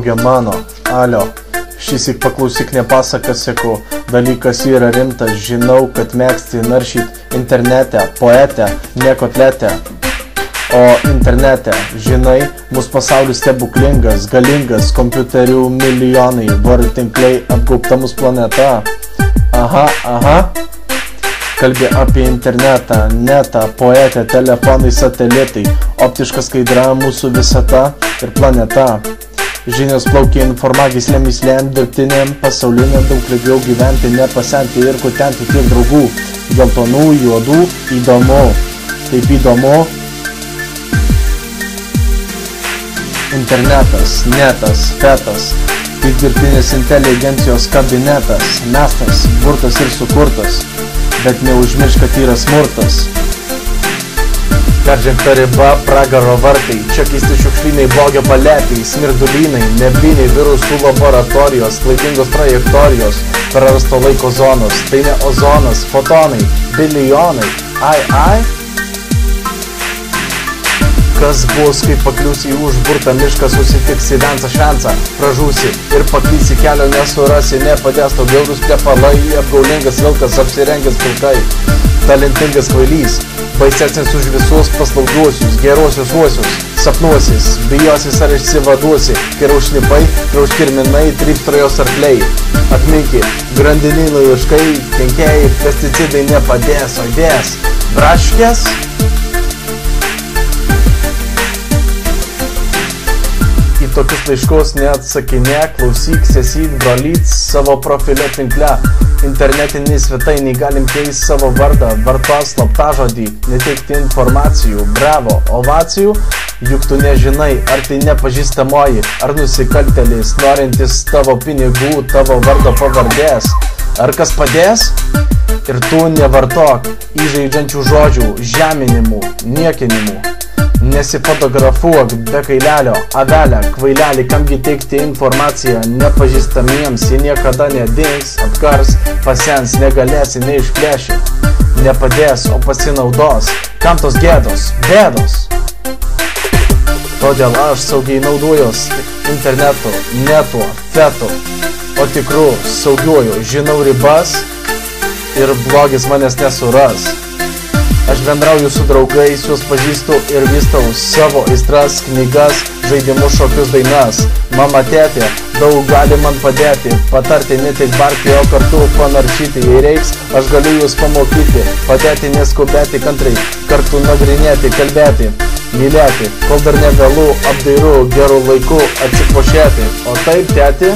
drauge mano, alio, šįsyk paklausyk nepasaką seku, dalykas yra rimtas, žinau, kad mėgsti naršyt internete, poetę, ne kotletę. O internete, žinai, mūsų pasaulis stebuklingas, galingas, kompiuterių milijonai, vortinkliai apgaubta mūsų planeta. Aha. Kalbė apie internetą, netą, poetę, telefonai, satelitai, optiška skaidra mūsų visata ir planeta. Žinios plaukia informagislėm, myslėm, dirbtinėm, pasauliniam, daug lygiau gyventi, nepasenti ir kutenti tiek draugų. Geltonų, juodų, įdomu. Taip įdomu. Internetas, netas, fetas, tai dirbtinės inteligencijos kabinetas, mestas, burtas ir sukurtas, bet neužmiršk, kad yra smurtas. Peržengta riba, pragaro vartai, čia keisti šiukšlynai, blogio palėpiai, smirdulynai, nebliniai, virusų laboratorijos, klaidingos trajektorijos, prarasto laiko zonos, tai ne ozonas, fotonai, bilijonai, ai. Kas bus, kai pakliūsi į užburtą mišką, susitiksi vensą švensą, pražūsi ir paklysi, kelio nesurasi, nepadės tau bjaurūs plepalai, apgaulingas vilkas apsirengęs pilkai, talentingas kvailys, baisesnis už visus paslaugiuosius, gerosius uosius, sapnuosis, bijosis ar išsivaduosi, kai raušnipai, rauškirminai, trypstrojos arkliai. Atminki, grandiniai laiškai, kenkėjai, pesticidai nepadės, o įdės braškės. Į tokius laiškus neatsakinėk, klausyk, sesyk, brolyt savo profilio tinkle. Internetiniai svetainiai galim keisti savo vardą, vartos slaptažodį, neteikti informacijų, bravo, ovacijų. Juk tu nežinai, ar tai nepažįstamoji, ar nusikaltėlis, norintis tavo pinigų, tavo vardo pavardės. Ar kas padės? Ir tu nevartok įžeidžiančių žodžių, žeminimų, niekinimų. Nesifotografuok be kailelio, avelę, kvailelį, kamgi teikti informaciją nepažįstamiems, jie niekada nedings, apkars, pasens, negalėsi, neišplėši, nepadės, o pasinaudos, kam tos gėdos, bėdos. Todėl aš saugiai naudojuos internetu, netu, fetu, o tikru, saugiuoju, žinau ribas ir blogis manęs nesuras. Aš bendrauju su draugais, juos pažįstu ir vystau savo aistras, knygas, žaidimus, šokius, dainas. Mama, tėtė, daug gali man padėti, patarti, ne tik barti, o kartu panaršyti. Jei reiks, aš galiu jūs pamokyti, padėti, neskubėti, kantriai, kartu nagrinėti, kalbėti, mylėti, kol dar nevėlu, apdairu, gerų laikų atsikvošėti. O taip, tėti?